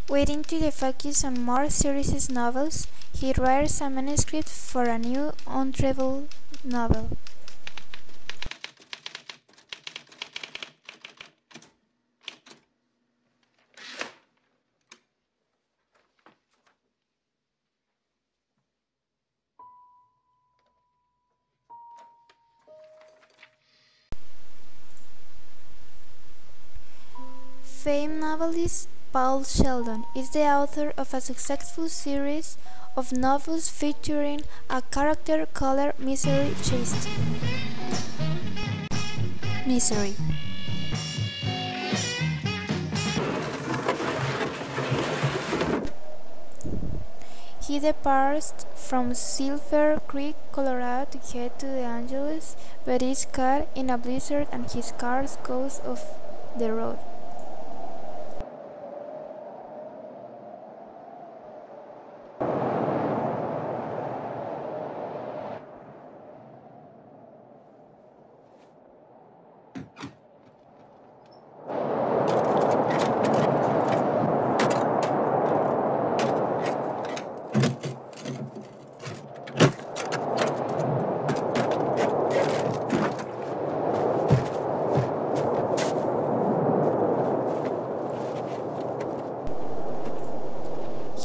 Waiting to focus on more serious novels, he writes a manuscript for a new untraveled novel. Famed novelist Paul Sheldon is the author of a successful series of novels featuring a character called Misery Chase. Misery. He departs from Silver Creek, Colorado to head to Los Angeles, but is caught in a blizzard and his car goes off the road.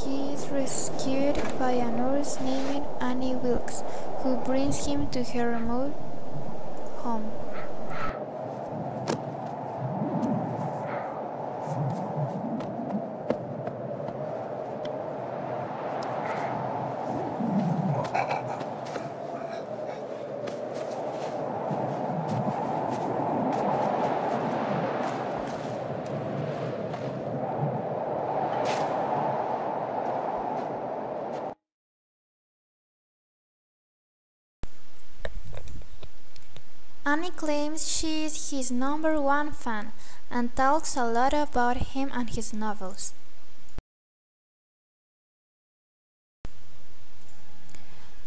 He is rescued by a nurse named Annie Wilkes, who brings him to her remote home. Annie claims she is his #1 fan and talks a lot about him and his novels.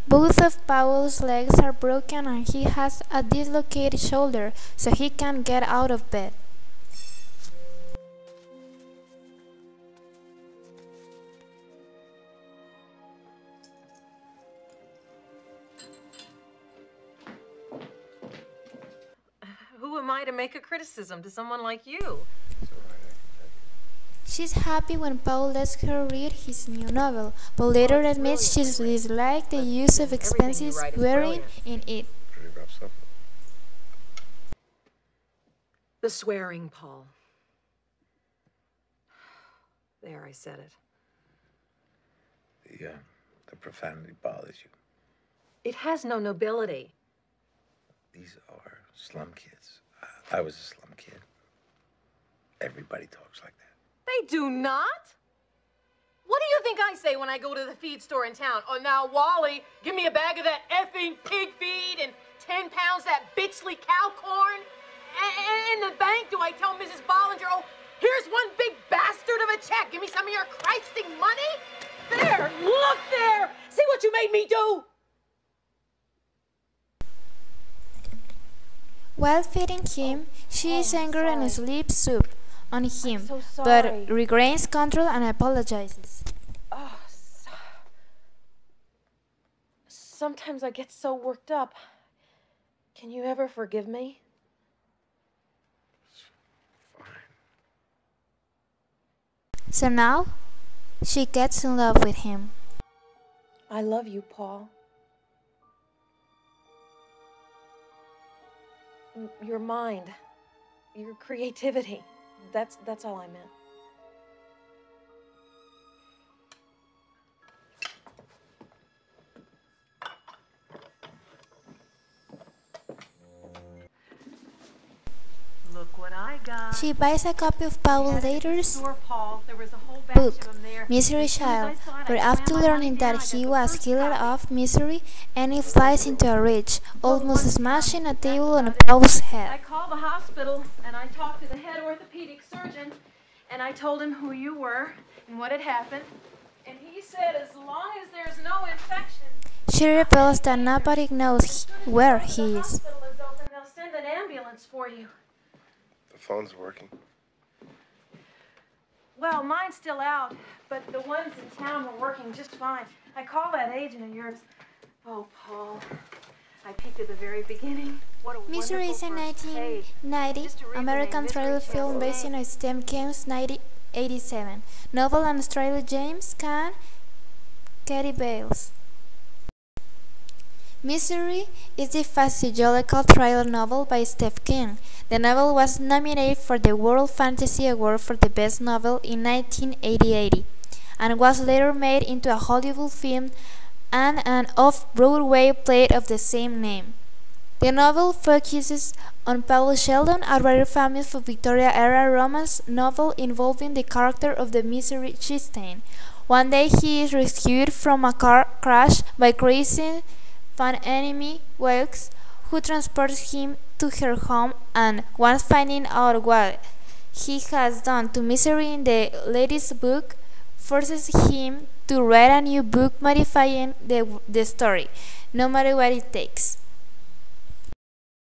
Both of Powell's legs are broken and he has a dislocated shoulder, so he can't get out of bed. Who am I to make a criticism to someone like you? She's happy when Paul lets her read his new novel, but later admits she dislikes the use of expensive swearing in it. Pretty rough stuff. The swearing, Paul. There, I said it. The profanity bothers you. It has no nobility. These are slum kids. I was a slum kid. Everybody talks like that. They do not. What do you think I say when I go to the feed store in town? Oh, now, Wally, give me a bag of that effing pig feed and 10 pounds that bitchly cow corn. And in the bank, do I tell Mrs. Bollinger, oh, here's one big bastard of a check. Give me some of your Christing money. There, look there. See what you made me do. While feeding him, she is angry and slips soup on him, so but sorry. regains control and apologizes. Oh, sometimes I get so worked up. Can you ever forgive me? Fine. So now, she gets in love with him. I love you, Paul. Your mind, your creativity. That's all I meant. Look what I got. She buys a copy of Paul Later's book, Misery Child, but after learning that he was killed of misery, Annie flies into a rage, almost smashing a table on Paul's I head. called the hospital and I talked to the head orthopedic surgeon and I told him who you were and what had happened. And he said as long as there's no infection, She reveals that nobody knows where he the is. hospital is open, they'll send an ambulance for you. The phone's working. Well, mine's still out, but the ones in town were working just fine. I called that agent of yours. Oh, Paul, I peeked at the very beginning. What a Misery is a wonderful first page. 1990 Just to read the American name, thriller Misery film Channel. based on Stephen King's 1987 novel and starred James Caan, Katie Bales. Misery is the physiological thriller novel by Stephen King. The novel was nominated for the World Fantasy Award for the Best Novel in 1988 and was later made into a Hollywood film and an off-Broadway play of the same name. The novel focuses on Paul Sheldon, a very famous Victorian-era romance novel involving the character of the Misery Chastain. One day he is rescued from a car crash by crazy fan enemy Wilkes, who transports him to her home, and once finding out what he has done to Misery in the latest book, forces him to write a new book modifying the story, no matter what it takes.